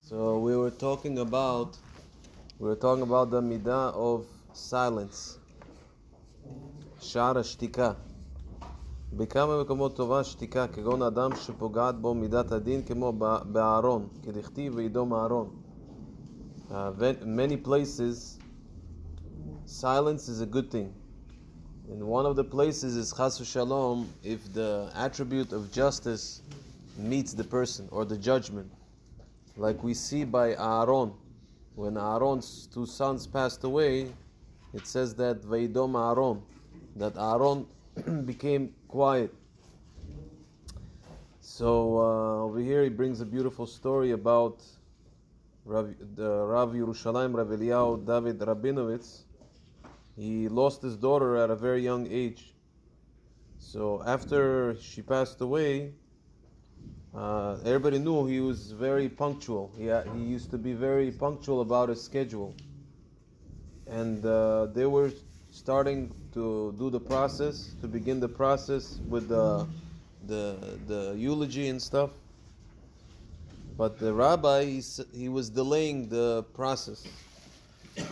So we were talking about the midah of silence. שער השתיקה. בכמה מקומות טובה שתיקה, כגון אדם שפוגעת בו מידת הדין, כמו בארון, כדכתיב וידום אהרון. Many places, silence is a good thing. And one of the places is chas v'shalom, if the attribute of justice meets the person or the judgment. Like we see by Aaron, when Aaron's two sons passed away, it says that Vaidom Aaron, that Aaron became quiet. So over here he brings a beautiful story about Rav Yerushalayim Rav Eliyahu David Rabinovitz. He lost his daughter at a very young age. So after she passed away, everybody knew he was very punctual. He used to be very punctual about his schedule. And they were starting to do the process, to begin the process with the eulogy and stuff. But the rabbi, he was delaying the process,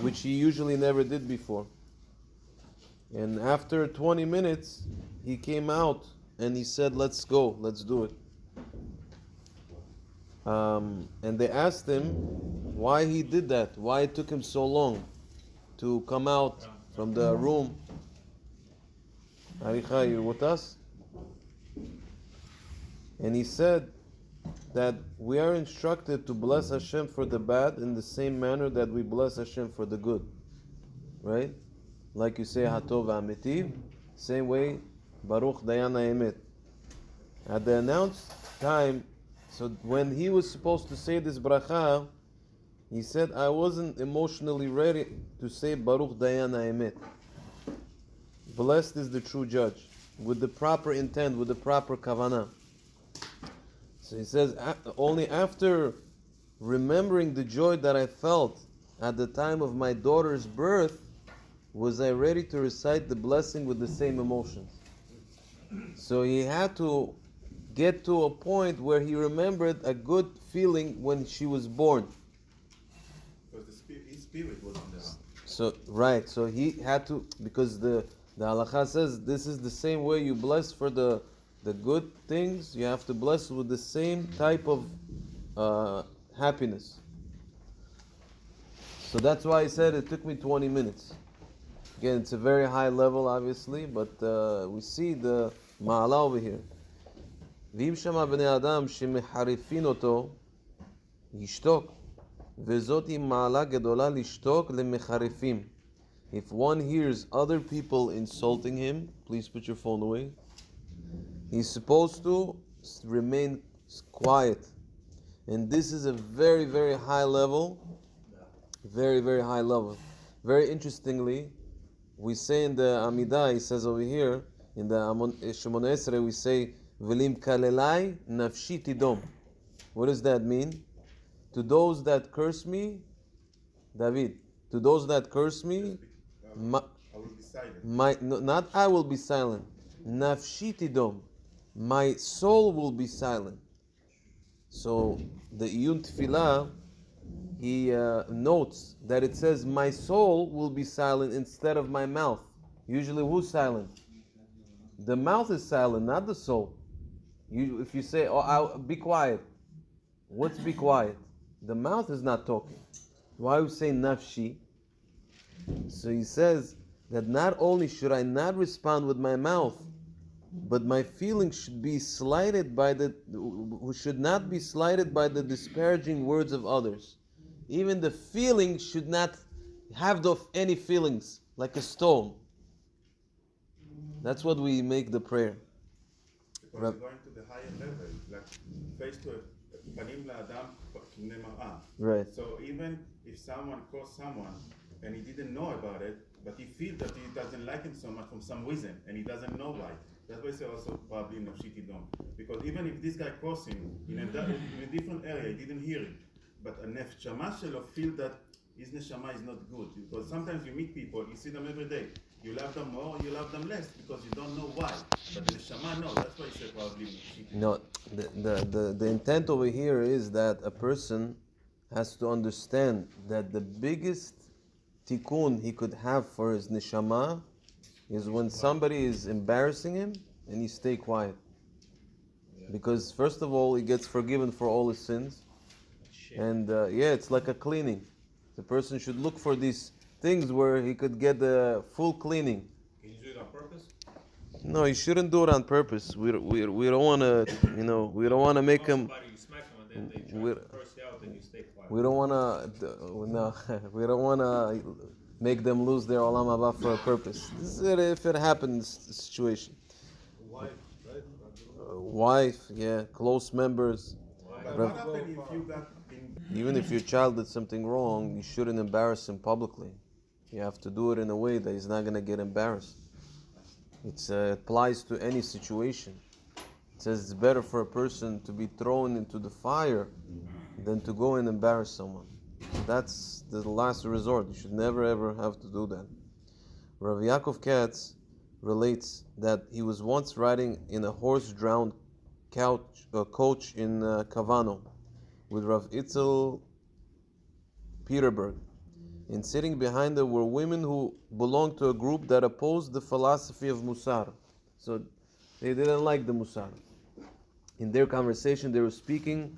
which he usually never did before. And after 20 minutes, he came out and he said, "Let's go, let's do it." And they asked him why he did that, why it took him so long to come out from the room. Aricha, you with us? And he said that we are instructed to bless Hashem for the bad in the same manner that we bless Hashem for the good. Right? Like you say, Hatov Ha'amitiv, same way, Baruch Dayan Ha'emet. At the announced time, so when he was supposed to say this bracha, he said, I wasn't emotionally ready to say Baruch Dayan Ha'emet. Blessed is the true judge, with the proper intent, with the proper kavanah. So he says, only after remembering the joy that I felt at the time of my daughter's birth, was I ready to recite the blessing with the same emotions. So he had to get to a point where he remembered a good feeling when she was born. Because his spirit was in there. So right, so he had to, because the halakha says this is the same way you bless for the good things, you have to bless with the same type of happiness. So that's why he said it took me 20 minutes. Again, it's a very high level, obviously, but we see the ma'ala over here. ואם שמע בני אדם שמחריפין אותו, ישתוק. וזאת היא מעלה גדולה לשתוק למחריפים. If one hears other people insulting him, please put your phone away. He's supposed to remain quiet. And this is a very, very high level. Very, very high level. Very interestingly, we say in the Amidah, he says over here, in the Shemona Esrei, we say, V'lim kalelai nafshi tidom. What does that mean? To those that curse me, David, to those that curse me, I will be silent. not I will be silent. Nafshi tidom. My soul will be silent. So the Iyun Tfilah, he notes that it says my soul will be silent instead of my mouth. Usually who's silent? The mouth is silent, not the soul. If you say, I'll be quiet. What's be quiet? The mouth is not talking. Why we say nafshi? So he says that not only should I not respond with my mouth, but my feelings should be slighted by should not be slighted by the disparaging words of others. Even the feelings should not have any feelings, like a stone. That's what we make the prayer. Because you're going to the higher level, like face to panim la'adam k'nei mar'ah. Right. So even if someone caused someone and he didn't know about it, but he feels that he doesn't like him so much from some reason, and he doesn't know why. That's why it's also probably nafshi tidom. Because even if this guy caused him in a different area, he didn't hear it, but a nefshama shelo feel that his neshama is not good. Because sometimes you meet people, you see them every day. You love them more, you love them less, because you don't know why. But the neshama, no, that's why he said probably nafshi tidom. No, the intent over here is that a person has to understand that the biggest tikkun he could have for his neshama is when somebody is embarrassing him and he stay quiet. Because first of all, he gets forgiven for all his sins. And it's like a cleaning. The person should look for these things where he could get the full cleaning. Can you do it on purpose? No, you shouldn't do it on purpose. We don't want to, we don't want to make him. Somebody, you smack them and then they try to curse you out, then you stay quiet. We don't want to, no, we don't want to make them lose their olam haba for a purpose. This is it, if it happens, situation. Wife, right? Wife, yeah, close members. But what happens if you got Even if your child did something wrong, you shouldn't embarrass him publicly. You have to do it in a way that he's not going to get embarrassed. It applies to any situation. It says it's better for a person to be thrown into the fire than to go and embarrass someone. That's the last resort. You should never ever have to do that. Rav Yaakov Katz relates that he was once riding in a horse-drawn coach in Kavano with Rav Itzel Peterberg. And sitting behind them were women who belonged to a group that opposed the philosophy of Musar. So they didn't like the Musar. In their conversation, they were speaking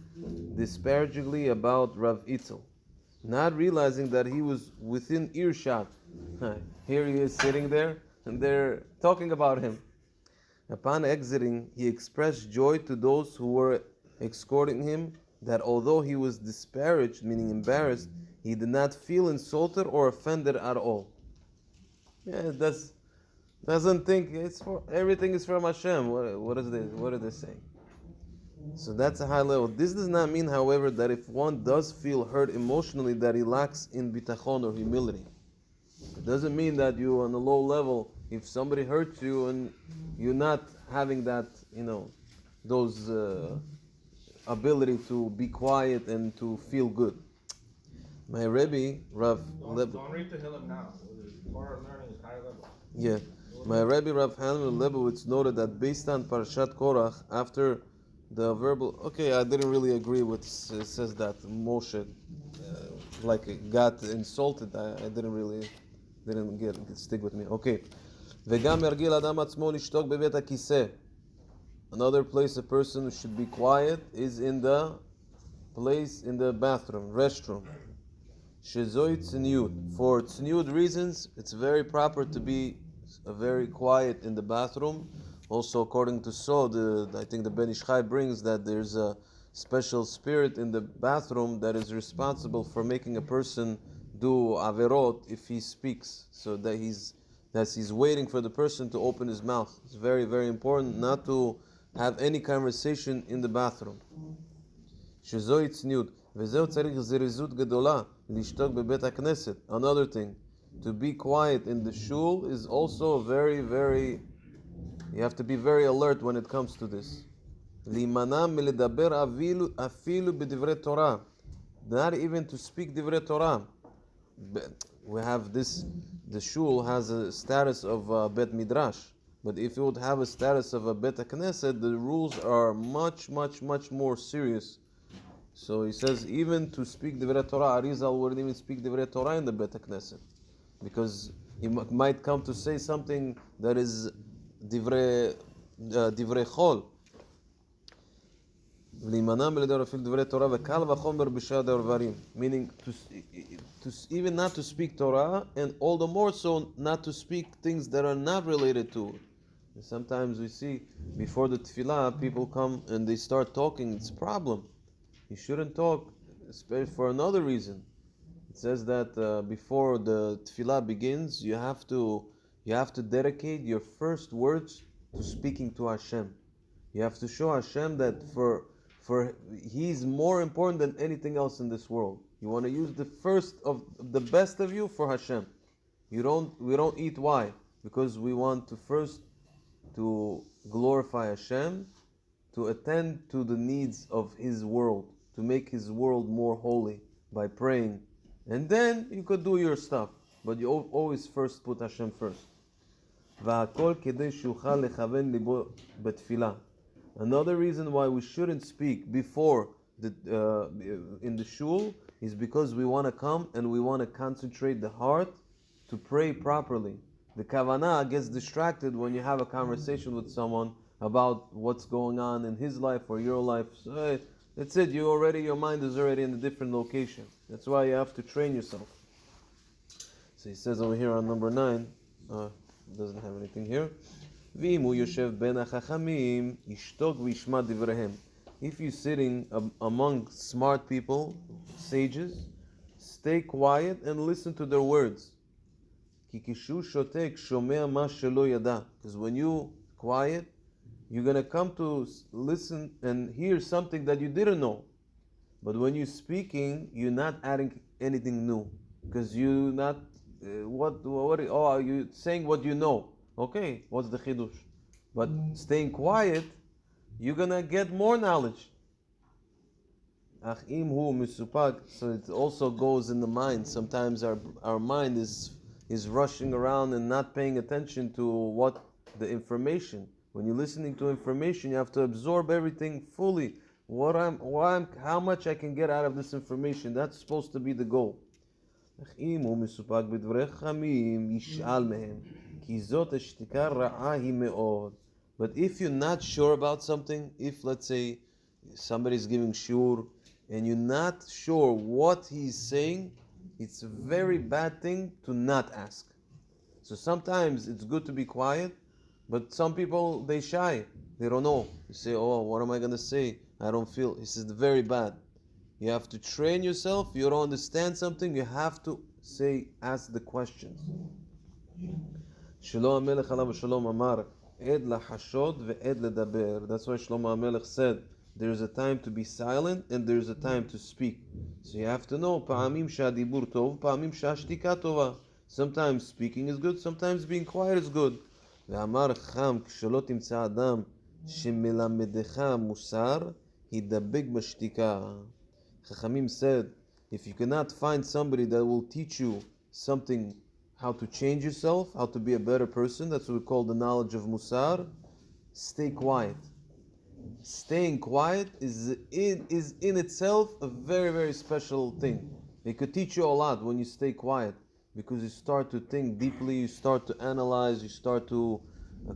disparagingly about Rav Itzel, not realizing that he was within earshot. Here he is sitting there, and they're talking about him. Upon exiting, he expressed joy to those who were escorting him that although he was disparaged, meaning embarrassed, he did not feel insulted or offended at all. Doesn't think it's for everything is from Hashem. What are they saying? So that's a high level. This does not mean, however, that if one does feel hurt emotionally, that he lacks in bitachon or humility. It doesn't mean that you on a low level, if somebody hurts you and you're not having that, those ability to be quiet and to feel good. My Rebbe, Rav Don't read to Hillel now. Torah learning is high level. Yeah. My Rebbe, Rav Hanan Lebowitz, noted that based on Parashat Korach, after the verbal... Okay, I didn't really agree with... It says that Moshe got insulted. I didn't get stick with me. Okay. וגם ירגיל אדם עצמו לשתוק בבית הכיסא. Another place a person should be quiet is in the bathroom, restroom. Shezoi tzniut. For tzniut reasons, it's very proper to be very quiet in the bathroom. Also, according to I think the Ben Ish Chai brings that there's a special spirit in the bathroom that is responsible for making a person do averot if he speaks. So that he's waiting for the person to open his mouth. It's very, very important not to have any conversation in the bathroom. Shezoi tzniut. וזהו צריך זריזות גדולה לשתוק בבית הכנסת. Another thing, to be quiet in the shul is also very, very, you have to be very alert when it comes to this. להימנע מלדבר אפילו בדברי תורה. Not even to speak דברי Torah. We have this, the shul has a status of Bet Midrash. But if it would have a status of a Bet Knesset, the rules are much, much, much more serious. So he says, even to speak Divrei Torah, Arizal wouldn't even speak Divrei Torah in the Bet Knesset, because he might come to say something that is Divrei Chol. Meaning to even not to speak Torah, and all the more so not to speak things that are not related to it. Sometimes we see before the tefillah, people come and they start talking. It's a problem. You shouldn't talk, especially for another reason. It says that before the tefillah begins, you have to dedicate your first words to speaking to Hashem. You have to show Hashem that for He's more important than anything else in this world. You want to use the best of you for Hashem. We don't eat. Why? Because we want to first to glorify Hashem, to attend to the needs of His world, to make His world more holy by praying. And then you could do your stuff. But you always first put Hashem first. Another reason why we shouldn't speak before in the shul is because we want to come and we want to concentrate the heart to pray properly. The kavanah gets distracted when you have a conversation with someone about what's going on in his life or your life. So that's it. Your mind is already in a different location. That's why you have to train yourself. So he says over here on number 9, doesn't have anything here. If you're sitting among smart people, sages, stay quiet and listen to their words. Because when you quiet, you're going to come to listen and hear something that you didn't know. But when you're speaking, you're not adding anything new. Because you're not, you're saying what you know. Okay, what's the chidush? But staying quiet, you're going to get more knowledge. So it also goes in the mind. Sometimes our mind is rushing around and not paying attention to what the information. When you're listening to information, you have to absorb everything fully. How much I can get out of this information. That's supposed to be the goal. But if you're not sure about something, if let's say somebody's giving shur and you're not sure what he's saying, it's a very bad thing to not ask. So sometimes it's good to be quiet, but some people, they shy. They don't know. You say, oh, what am I going to say? I don't feel. This is very bad. You have to train yourself. You don't understand something, you have to ask the questions. Shlomo HaMelech alav shalom amar, ed lahashod ve'ed ledaber. That's why Shlomo HaMelech said, there's a time to be silent and there's a time to speak. So you have to know, pa'amim sha'dibur tov, pa'amim sha'ashtika tova. Sometimes speaking is good, sometimes being quiet is good. ואמר חם, כשלא תמצא אדם שמלמדך מוסר, הידבק בשתיקה. Chachamim said, if you cannot find somebody that will teach you something, how to change yourself, how to be a better person, that's what we call the knowledge of Musar, stay quiet. Staying quiet is in itself a very, very special thing. It could teach you a lot when you stay quiet, because you start to think deeply, you start to analyze, you start to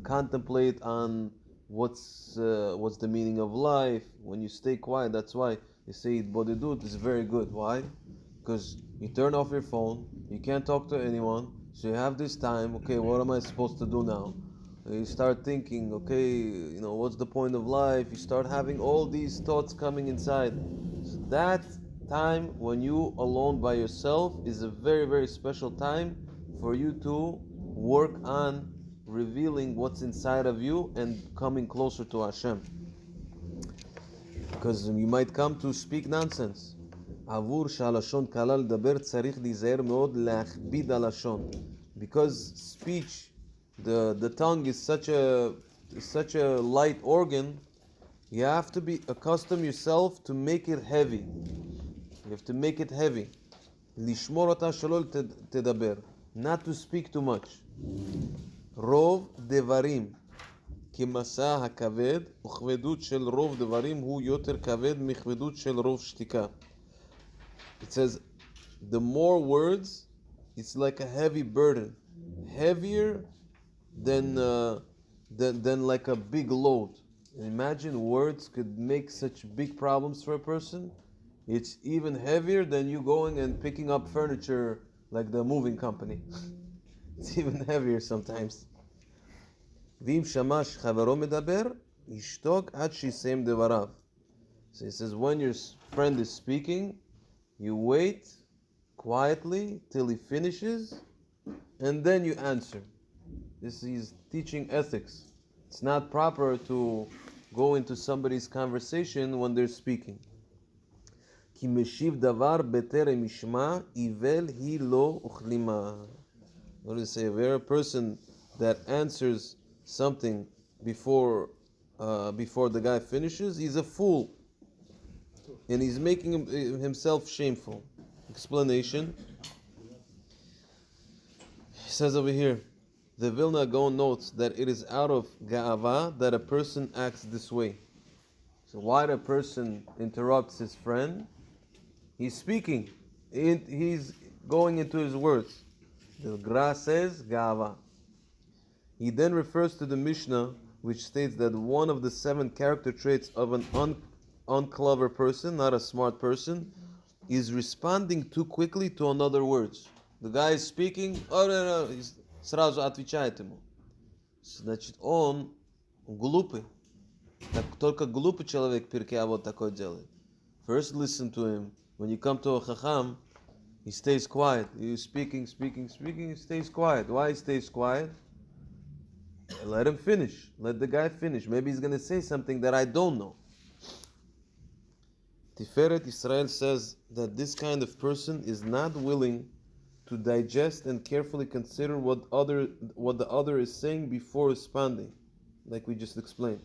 contemplate on what's the meaning of life. When you stay quiet, that's why you say Bodedut is very good. Why? Because you turn off your phone, you can't talk to anyone, so you have this time, okay, what am I supposed to do now? You start thinking, okay, what's the point of life? You start having all these thoughts coming inside. So that time when you alone by yourself is a very, very special time for you to work on revealing what's inside of you and coming closer to Hashem. Because you might come to speak nonsense. Because speech, the tongue is such a light organ, you have to be accustomed yourself to make it heavy. You have to make it heavy. לשמור אותה שלא תדבר. Not to speak too much. רוב דברים כמסע הכבד, וכבדות של רוב דברים הוא יותר כבד מכבדות של רוב שתיקה. It says, the more words, it's like a heavy burden. Heavier than like a big load. Imagine words could make such big problems for a person. It's even heavier than you going and picking up furniture like the moving company. It's even heavier sometimes. ואם שמע שחברו מדבר, ישתוק עד שיסיים דבריו. So he says, when your friend is speaking, you wait quietly till he finishes, and then you answer. This is teaching ethics. It's not proper to go into somebody's conversation when they're speaking. כי משיב דבר בטרם ישמע, איבל היא לו וכלימה. What does it say? If you're a person that answers something before the guy finishes, he's a fool. And he's making himself shameful. Explanation. He says over here, the Vilna Gaon notes that it is out of ga'ava that a person acts this way. So why the person interrupts his friend? He's speaking. He's going into his words. The Gra says Gava. He then refers to the Mishnah, which states that one of the 7 character traits of an unclever person, not a smart person, is responding too quickly to another words. The guy is speaking, oh no, сразу отвечает ему. Значит, он глупый. Только глупый человек Pirkei Avot такое делает. First listen to him. When you come to a Chacham, he stays quiet. He's speaking, he stays quiet. Why he stays quiet? Let him finish. Let the guy finish. Maybe he's going to say something that I don't know. Tiferet Israel says that this kind of person is not willing to digest and carefully consider what the other is saying before responding, like we just explained.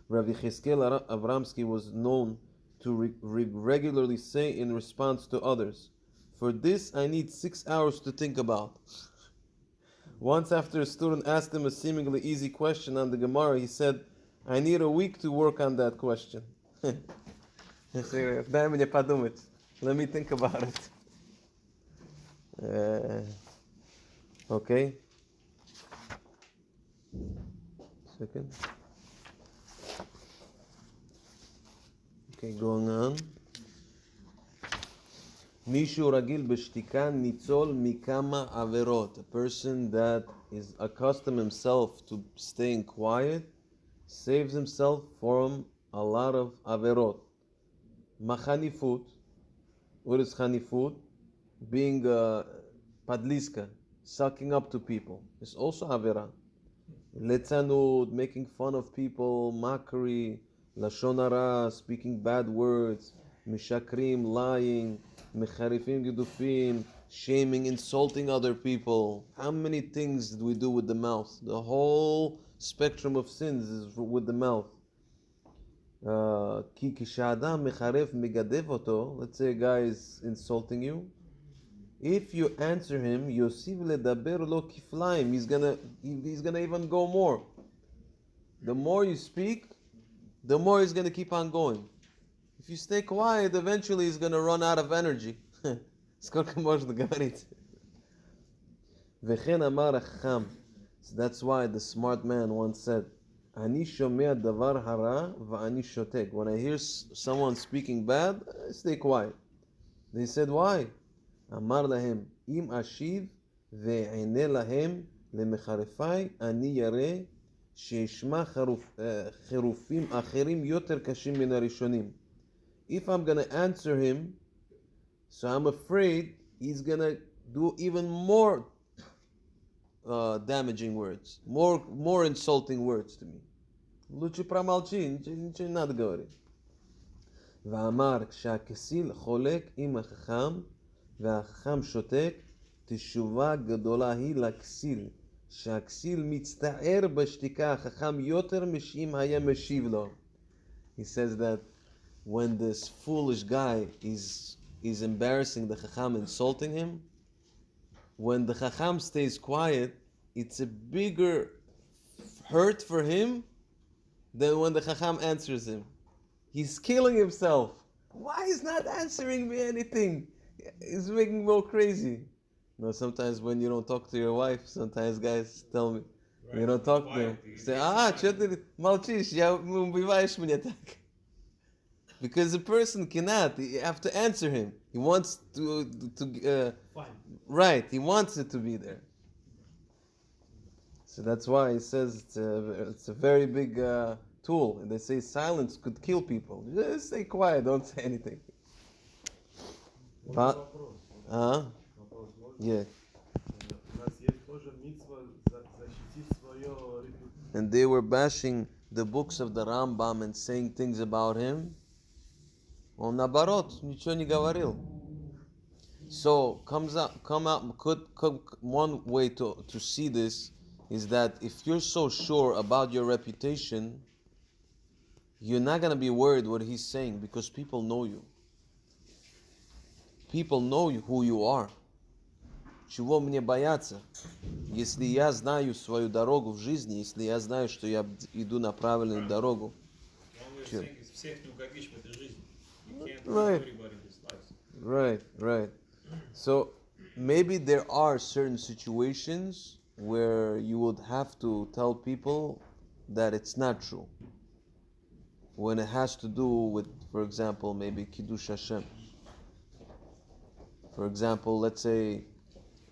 Rabbi Cheskel Avramsky was known to regularly say in response to others, "For this I need 6 hours to think about." Once after a student asked him a seemingly easy question on the Gemara, he said, "I need a week to work on that question." Let me think about it. Okay. Second. Okay, going on. Mishu ragil b'shtika nitzol mikama averot. A person that is accustomed himself to staying quiet saves himself from a lot of averot. Machanifut. What is chanifut? Being padliska, sucking up to people. It's also avera. Letzanud, making fun of people, mockery, lashon hara, speaking bad words, mishakrim, lying, mecharifim gidufim, shaming, insulting other people. How many things do we do with the mouth? The whole spectrum of sins is with the mouth. Ki kishadam mecharef megadev oto. Let's say a guy is insulting you. If you answer him, Yosiv ledaber lo kiflaim. He's gonna even go more. The more you speak, the more he's gonna keep on going. If you stay quiet, eventually he's gonna run out of energy. So that's why the smart man once said, "Ani shomea davar hara va'ani shotek." When I hear someone speaking bad, I stay quiet. They said, "Why?" אמר להם, אם אשיב ואענה להם למחרפי, אני ירא שישמע חירופים אחרים יותר קשים מן הראשונים. If I'm going to answer him, so I'm afraid he's going to do even more damaging words, more insulting words to me. лучше промолчи, ничего не надо говорить. ואמר, כשהכסיל חולק עם החכם, והחכם שותק, תשובה גדולה היא לכסיל, שהכסיל מצטער בשתיקה, החכם יותר משאם היה משיב לו. He says that when this foolish guy is embarrassing the chacham, insulting him, when the chacham stays quiet, it's a bigger hurt for him than when the chacham answers him. He's killing himself. Why is not answering me anything? It's making me go crazy. No, sometimes when you don't talk to your wife, sometimes guys tell me, you don't talk to them. Say, что ты молчишь, убиваешь меня так. Because the person cannot, you have to answer him. He wants to right, he wants it to be there. So that's why he says it's a very big tool. And they say silence could kill people. Just stay quiet, don't say anything. Yeah. And they were bashing the books of the Rambam and saying things about him. Он наоборот, ничего не говорил. So one way to see this is that if you're so sure about your reputation, you're not going to be worried what he's saying because people know you. People know who you are. Чего мне бояться? Если я знаю свою дорогу в жизни, если я знаю, что я иду на правильную дорогу. Всех не угодишь в этой жизни. You can't Right. everybody in this life. Right, right. So maybe there are certain situations where you would have to tell people that it's not true. When it has to do with, for example, maybe Kiddush Hashem. For example, let's say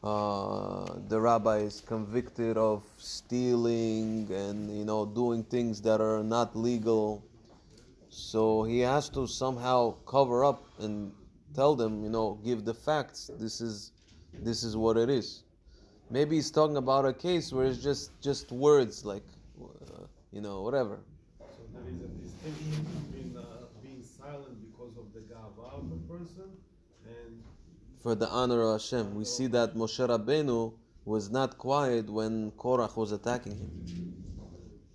the rabbi is convicted of stealing and doing things that are not legal. So he has to somehow cover up and tell them, give the facts. This is what it is. Maybe he's talking about a case where it's just words like, whatever. So there is a distinction between being silent because of the gava of the person and For the honor of Hashem, we see that Moshe Rabbeinu was not quiet when Korach was attacking him,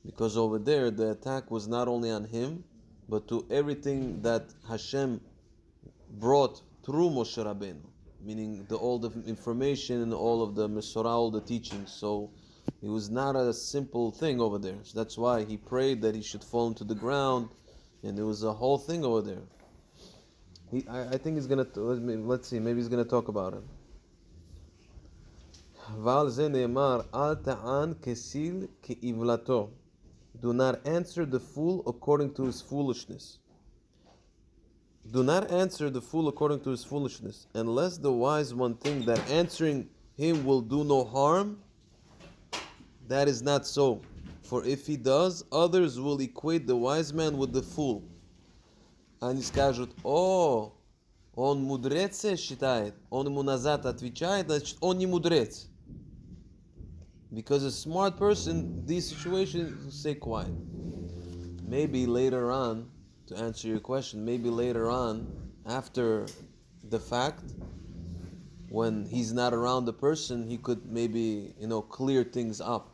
because over there the attack was not only on him, but to everything that Hashem brought through Moshe Rabbeinu, meaning all the information and all of the Mesorah, all the teachings. So it was not a simple thing over there. So that's why he prayed that he should fall into the ground, and there was a whole thing over there. I think he's gonna. Let's see. Maybe he's gonna talk about it. ועל זה נאמר, אל תען כסיל כעוולתו. Do not answer the fool according to his foolishness. Do not answer the fool according to his foolishness, unless the wise one think that answering him will do no harm. That is not so. For if he does, others will equate the wise man with the fool. Они скажут: о, он мудрец считает, он ему назад отвечает, значит, он не мудрец. Because a smart person, these situations, stay quiet. Maybe later on, to answer your question, maybe later on, after the fact, when he's not around the person, he could maybe, clear things up.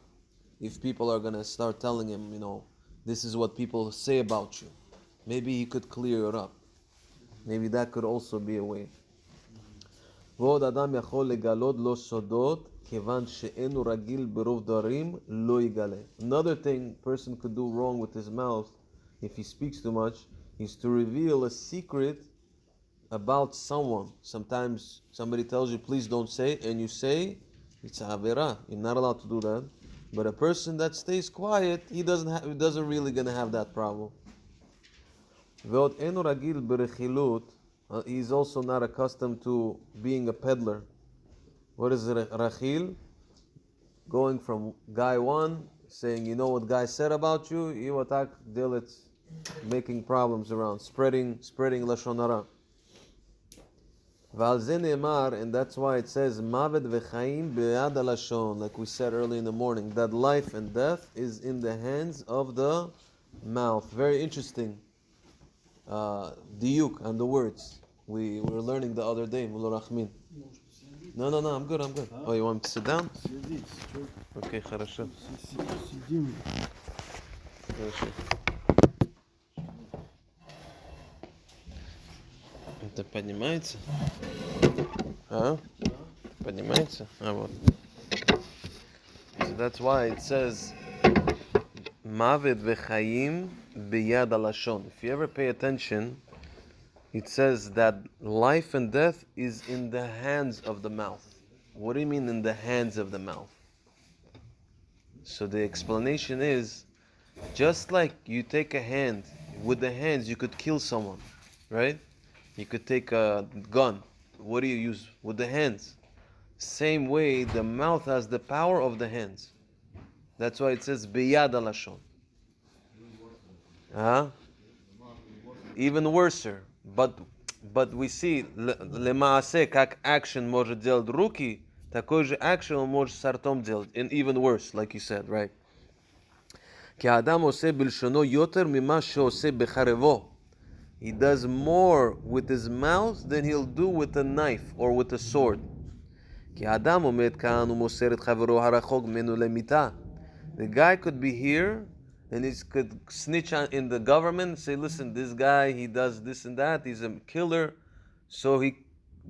If people are going to start telling him, this is what people say about you. Maybe he could clear it up. Maybe that could also be a way. ועוד אדם יכול לגלות לו סודות כיוון שאינו רגיל ברוב דברים לא יגלה. Another thing person could do wrong with his mouth if he speaks too much is to reveal a secret about someone. Sometimes somebody tells you, please don't say, and you say, it's avera. You're not allowed to do that. But a person that stays quiet, he doesn't really gonna have that problem. ועוד אינו רגיל ברכילות, he's also not accustomed to being a peddler. What is rachil? Going from guy one, saying, you know what guy said about you, you attack dilits, making problems around, spreading lashon hara. ועל זה נאמר, and that's why it says, מוות וחיים ביד הלשון, like we said early in the morning, that life and death is in the hands of the mouth. Very interesting. Diuk on the words. We were learning the other day, Mullah Rahmin. No, I'm good. Oh, you want me to sit down? Okay, хорошо. Хорошо. Это поднимается? Поднимается? Вот. So that's why it says Mavet v'chayim biyad alashon. If you ever pay attention, it says that life and death is in the hands of the mouth. What do you mean in the hands of the mouth? So the explanation is, just like you take a hand, with the hands you could kill someone, right? You could take a gun. What do you use? With the hands. Same way, the mouth has the power of the hands. That's why it says biyad alashon. Even worser. But we see лемаасе, как action может делать руки, такой же action он может с ртом делать. And even worse, like you said, right? כי האדם עושה בלשונו יותר ממה שעושה בחרבו. He does more with his mouth than he'll do with a knife or with a sword. כי האדם עומד כאן ומוסר את חברו הרחוק ממנו למיתה. The guy could be here and he could snitch in the government and say, listen, this guy, he does this and that, he's a killer. So he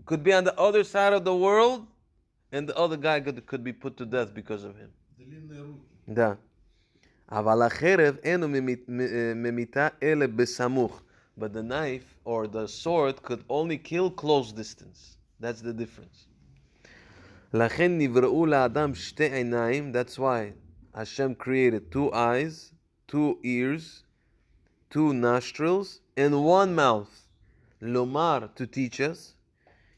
could be on the other side of the world and the other guy could be put to death because of him. Да. אבל החרב אינו ממיתה אלא בסמוך. but the knife or the sword could only kill close distance. That's the difference. לכן נבראו לאדם שתי עיניים. That's why Hashem created 2 eyes, 2 ears, 2 nostrils, and 1 mouth. לומר, to teach us,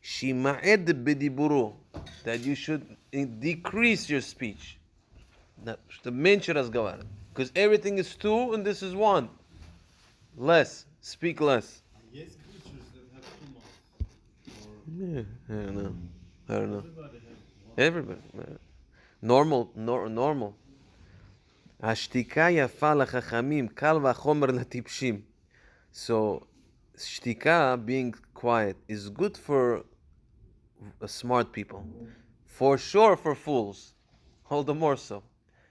שימעט בדיבורו, that you should decrease your speech. Because everything is 2 and this is 1. Less. Speak less. Yes, creatures that have 2 mouths. Yeah, I don't know. I don't know. Everybody has one. Everybody. Normal. השתיקה יפה לחכמים, קל וחומר לטיפשים. So, shtika, being quiet, is good for smart people. For sure for fools. All the more so.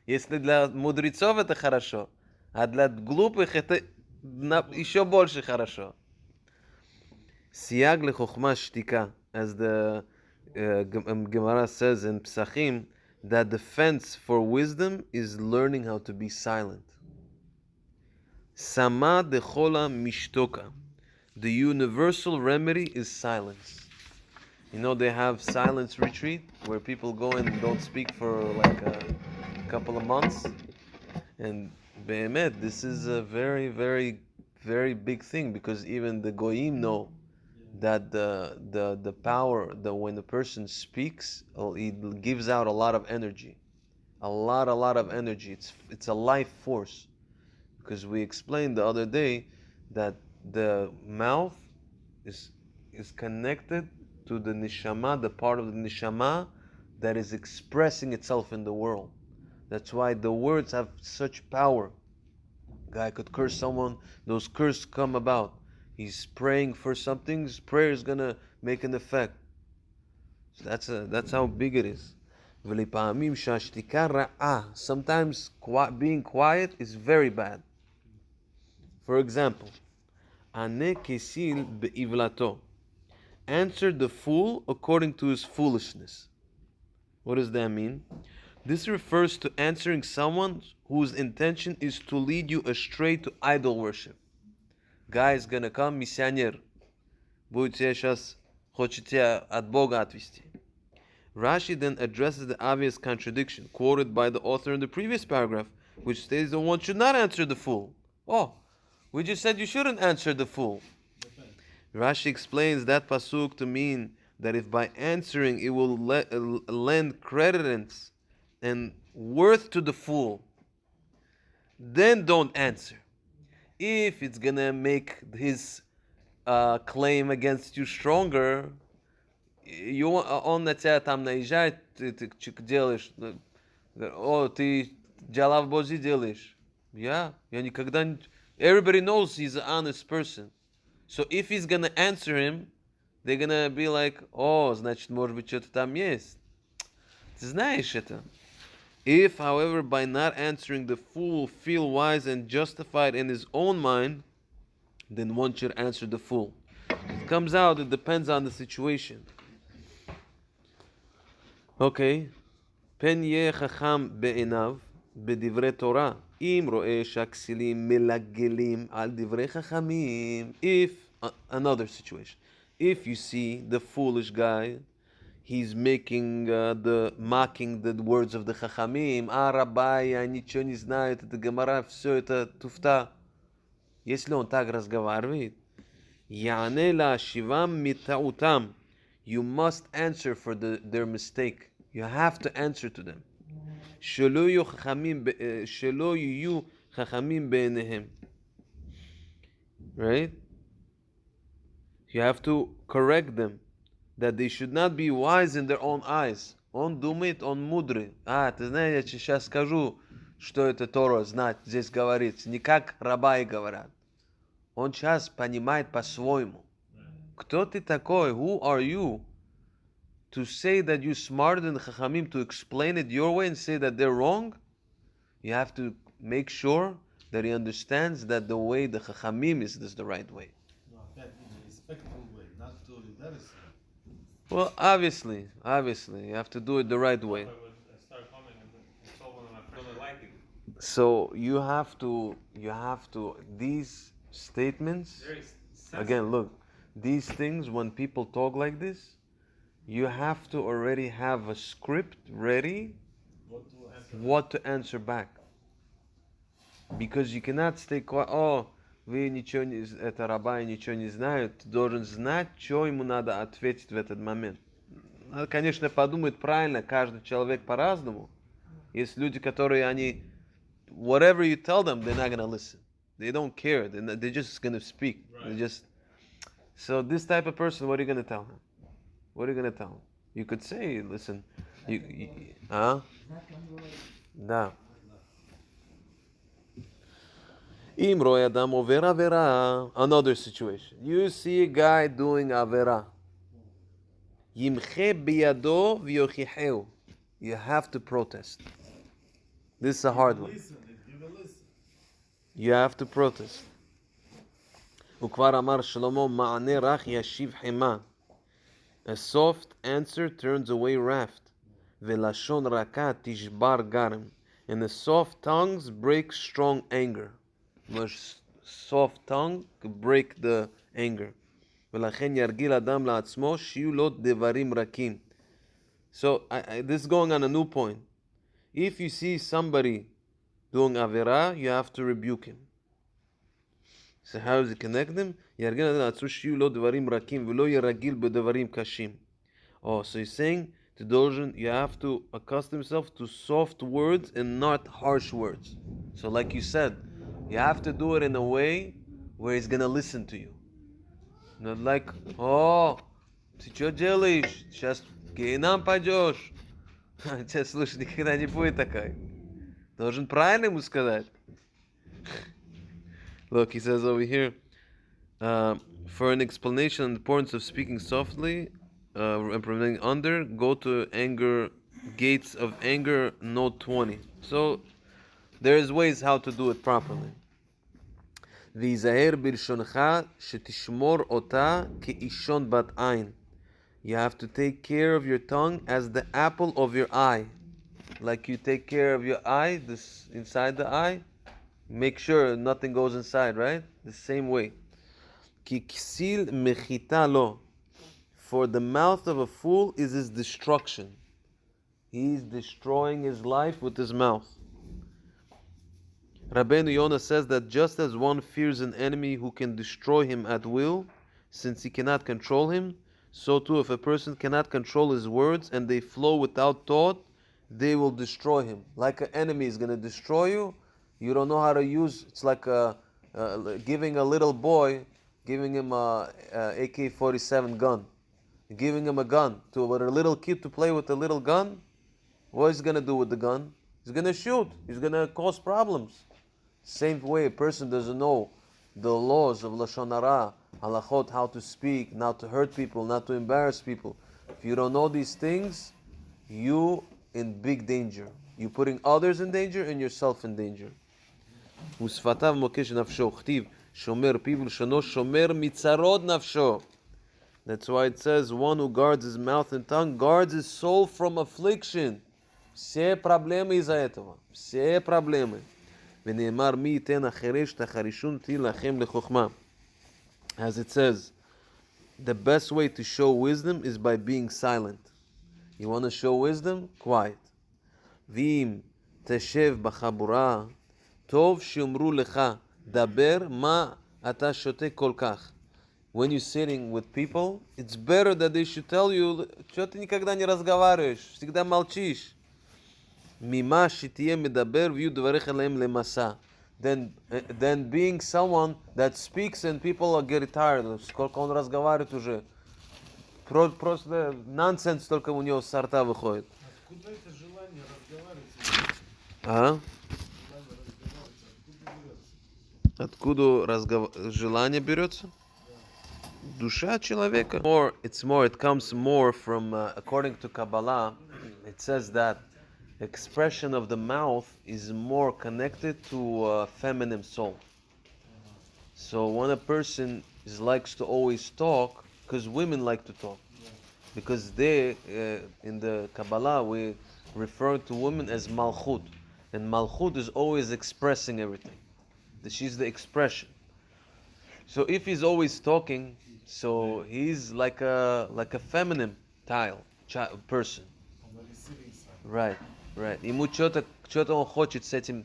Если для мудрецов это хорошо, а для глупых это еще больше хорошо. סייג לחוכמה שתיקה, as the Gemara says in Psachim, that defense for wisdom is learning how to be silent. Sama dechola mishtoka, the universal remedy is silence. You know they have silence retreat where people go and don't speak for like a couple of months, and be'emet, this is a very, very, very big thing, because even the goyim know that the power that when the person speaks, it gives out a lot of energy, a lot of energy. It's a life force, because we explained the other day that the mouth is connected to the neshama, the part of the neshama that is expressing itself in the world. That's why the words have such power. Guy could curse someone, those curses come about. He's praying for something, his prayer is gonna make an effect. So that's how big it is. Sometimes being quiet is very bad. For example, ane kesil be'ivlato, answer the fool according to his foolishness. What does that mean? This refers to answering someone whose intention is to lead you astray to idol worship. Guy is gonna come, миссионер, будет тебя сейчас, хочет тебя от Бога отвести. Rashi then addresses the obvious contradiction quoted by the author in the previous paragraph, which states that one should not answer the fool. Oh, we just said you shouldn't answer the fool. Rashi explains that pasuk to mean that if by answering it will lend credence and worth to the fool, then don't answer. If it's gonna make his claim against you stronger, он на тебя там наезжает, ты делаешь, о, ты дела в Божьи делаешь. Я никогда не... Everybody knows he's an honest person. So if he's gonna answer him, they're gonna be like, oh, значит, может быть, что-то там есть. Ты знаешь это. If, however, by not answering the fool feel wise and justified in his own mind, then one should answer the fool. It comes out, it depends on the situation. Okay. פן יהיה חכם בעיניו בדברי תורה, אם רואה שהכסילים מלגלים על דברי חכמים. If, another situation, if you see the foolish guy, he's making mocking the words of the Chachamim. Рабай, я ничего не знаю, это Гемара, все это туфта. Если он так разговаривает, יענה להשיבם מטעותם. You must answer for their mistake. You have to answer to them. שלא יהיו חכמים בעיניהם. Right? You have to correct them, that they should not be wise in their own eyes. Он думает, он мудрый. Ты знаешь, я тебе сейчас скажу, что это Тора знать, здесь говорится. Не как рабай говорят. Он сейчас понимает по-своему. Кто ты такой? Who are you to say that you're smarter than the Chachamim, to explain it your way and say that they're wrong? You have to make sure that he understands that the way the Chachamim is the right way. No, that in a respectful way, not to embarrass him. Well, obviously, you have to do it the right way. I would start coming and told one of my friends I like it. So you have to these statements. Very Again, look, these things, when people talk like this, you have to already have a script ready what to answer back. Because you cannot stay quiet. Oh, вы ничего не... Это раба ничего не знают. Ты должен знать, что ему надо ответить в этот момент. Надо, конечно, подумать правильно. Каждый человек по-разному. Есть люди, которые они... Whatever you tell them, they're not going to listen. They don't care. They're just going to speak. Right. They just... So this type of person, what are you going to tell him? What are you going to tell him? You could say, listen, huh? Da. Im roe adam over avera. Another situation. You see a guy doing avera. Yimche biyado v'yochicheu. You have to protest. This is a hard one. You have to protest. וכבר אמר שלמה, מענה רך ישיב חמה. A soft answer turns away wrath. ולשון רכה תשבר גרם. And the soft tongues break strong anger. The soft tongue break the anger. ולכן ירגיל אדם לעצמו שיהיו לו דברים רכים. So this is going on a new point. If you see somebody doing avera, you have to rebuke him. So how does it connect them? ירגיל אדם לעצמו שיהיו לו דברים רכים ולא ירגיל בדברים קשים. Oh, so he's saying to Dojan, you have to accustom yourself to soft words and not harsh words. So like you said, you have to do it in a way where he's going to listen to you. Not like, oh, ты что делаешь? Сейчас в гейнам пойдешь. Сейчас, слушай, никогда не будет такой. Должен правильно ему сказать. Look, he says over here, for an explanation on the importance of speaking softly and preventing under, go to anger, gates of anger, note 20. So, there's ways how to do it properly. ויזהר בלשונך שתשמור אותה כאישון בת עין. You have to take care of your tongue as the apple of your eye. Like you take care of your eye, this inside the eye, make sure nothing goes inside, right? The same way. כי כסיל מחיתה לו. For the mouth of a fool is his destruction. He's destroying his life with his mouth. Rabbeinu Yonah says that just as one fears an enemy who can destroy him at will, since he cannot control him, so too if a person cannot control his words and they flow without thought, they will destroy him. Like an enemy is going to destroy you, you don't know how to use. It's like giving a little boy, giving him a AK-47 gun, giving him a gun to a little kid to play with a little gun. What is he going to do with the gun? He's going to shoot. He's going to cause problems. Same way, a person doesn't know the laws of Lashon Hara, halachot, how to speak, not to hurt people, not to embarrass people. If you don't know these things, you in big danger. You're putting others in danger and yourself in danger. ושפתיו מוקש נפשו, כתיב, שומר פיו ולשונו, שומר מצרות נפשו. That's why it says, one who guards his mouth and tongue guards his soul from affliction. Все проблемы из-за этого. Все проблемы. ונאמר מי ייתן החרש תחרישון תילחם לחוכמה. As it says, the best way to show wisdom is by being silent. You want to show wisdom? Quiet. ואם תשב בחבורה, טוב שיאמרו לך, דבר מה אתה שותק כל כך. When you're sitting with people, it's better that they should tell you, что ты никогда не разговариваешь, всегда молчишь. ממה שתהיה מדבר ויהיו דבריך להם למסע. Then being someone that speaks and people get tired. Сколько он разговаривает уже. Просто nonsense только у него со рта выходит. Откуда это желание разговаривать? Откуда желание берется? Душа человека. It comes more from, according to Kabbalah, it says that expression of the mouth is more connected to a feminine soul. So when a person likes to always talk, because women like to talk, because they, in the Kabbalah, we refer to women as Malchut, and Malchut is always expressing everything. She's the expression. So if he's always talking, so he's like a feminine person. On the receiving side. Right, right. Ему что-то он хочет с этим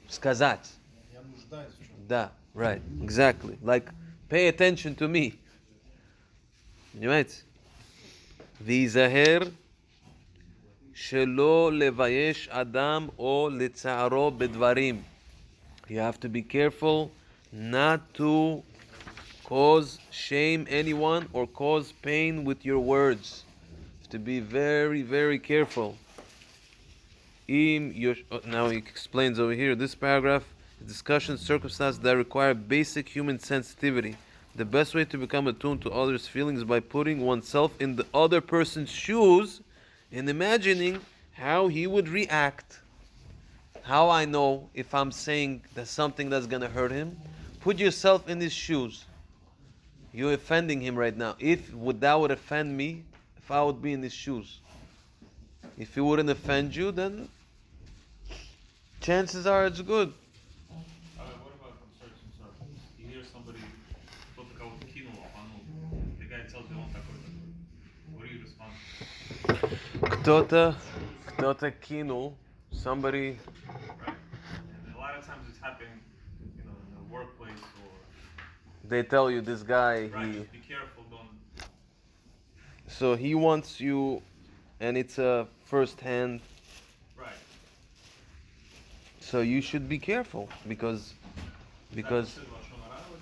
сказать. Я нуждаюсь в чем. Да, right, exactly. Like, pay attention to me. понимаете? ויזהר שלא לבייש אדם או לצערו בדברים. You have to be careful not to cause shame anyone or cause pain with your words. You have to be very, very careful. Now he explains over here, this paragraph, discussion circumstances that require basic human sensitivity. The best way to become attuned to others' feelings is by putting oneself in the other person's shoes and imagining how he would react. How I know if I'm saying that something that's going to hurt him? Put yourself in his shoes. You're offending him right now. That would offend me if I would be in his shoes. If he wouldn't offend you, then chances are it's good. What about from search and search? You hear somebody, кто-то кого-то кинул, the guy tells you он такой. What do you respond? Кто-то кинул somebody. Right. And a lot of times it's happening, in the workplace or. They tell you this guy, Right. Just be careful. Don't. So he wants you, and it's a first-hand. Right. So you should be careful because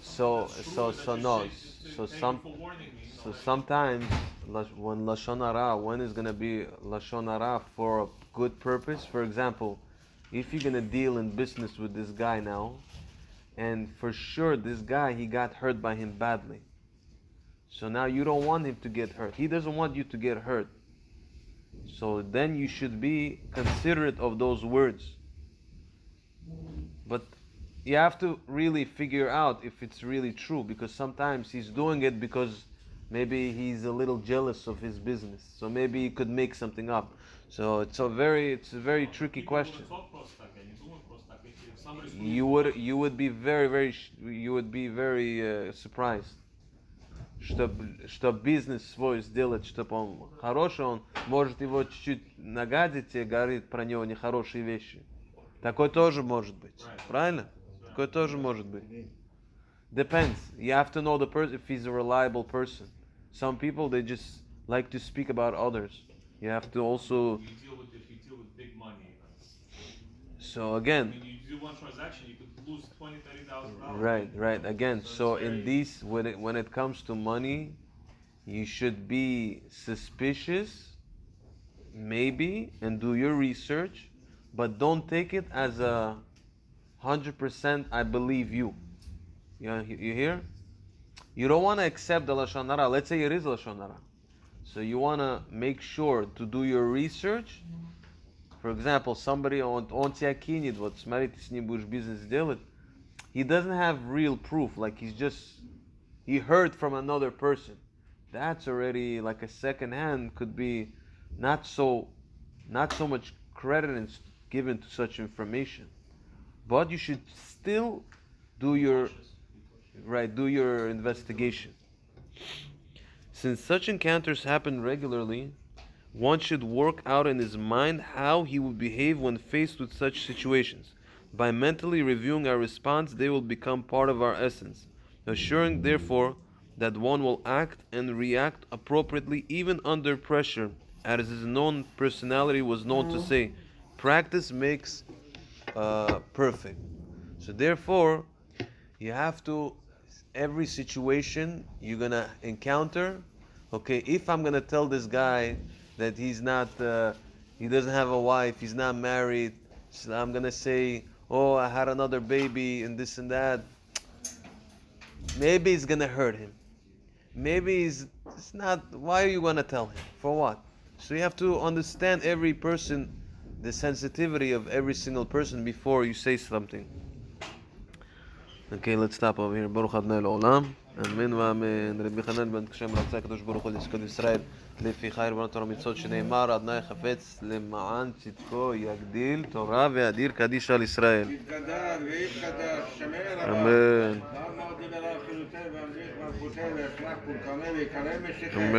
so sometimes when lashon hara, when is gonna be lashon hara for a good purpose? For example, if you're gonna deal in business with this guy now, and for sure this guy, he got hurt by him badly. So now you don't want him to get hurt. He doesn't want you to get hurt. So then you should be considerate of those words. But you have to really figure out if it's really true, because sometimes he's doing it because maybe he's a little jealous of his business. So maybe he could make something up. So it's a very tricky question. You would be very surprised. Чтоб бизнес свой сделать, чтобы он хороший, он может его чуть-чуть нагадить и говорит про него нехорошие вещи. Такое тоже может быть. Правильно? Такое тоже может быть. Depends. You have to know the person, if he's a reliable person. Some people, they just like to speak about others. You have to also. If you deal with big money. So again. When you do one transaction, you could lose $20,000-$30,000. Right. Again, so in these, when it comes to money, you should be suspicious, maybe, and do your research, but don't take it as 100%. I believe you. You hear? You don't want to accept the lashon hara. Let's say it is lashon hara. So you want to make sure to do your research. For example, somebody он тебя кинет, вот смотри, ты с ним будешь бизнес делать. He doesn't have real proof, like he heard from another person. That's already like a second hand, could be not so much credit given to such information. But you should still do your investigation. Since such encounters happen regularly, one should work out in his mind how he would behave when faced with such situations. By mentally reviewing our response, they will become part of our essence, assuring therefore that one will act and react appropriately even under pressure, as his known personality was known to say, practice makes perfect. So therefore, you have to, every situation you're going to encounter, okay, if I'm going to tell this guy that he's not, he doesn't have a wife, he's not married, so I'm going to say, oh, I had another baby and this and that, maybe it's going to hurt him. Maybe it's not, why are you going to tell him? For what? So you have to understand every person, the sensitivity of every single person before you say something. Okay, let's stop over here. Baruch Adonai L'Olam. Amen ואמן. רבי חנן בן קשם רצה הקדוש ברוך הוא לזכות ישראל לפי חיי רבנות תורה ומצוות שנאמר אדוני חפץ למען צדקו יגדיל תורה ויאדיר קדיש על ישראל. יתגדל ויתקדש, שמר רבה. אמן. דבר מאוד דיבר על חילותי והמליך מלכותי והפלח פולקני ויקרא משכם. אמן.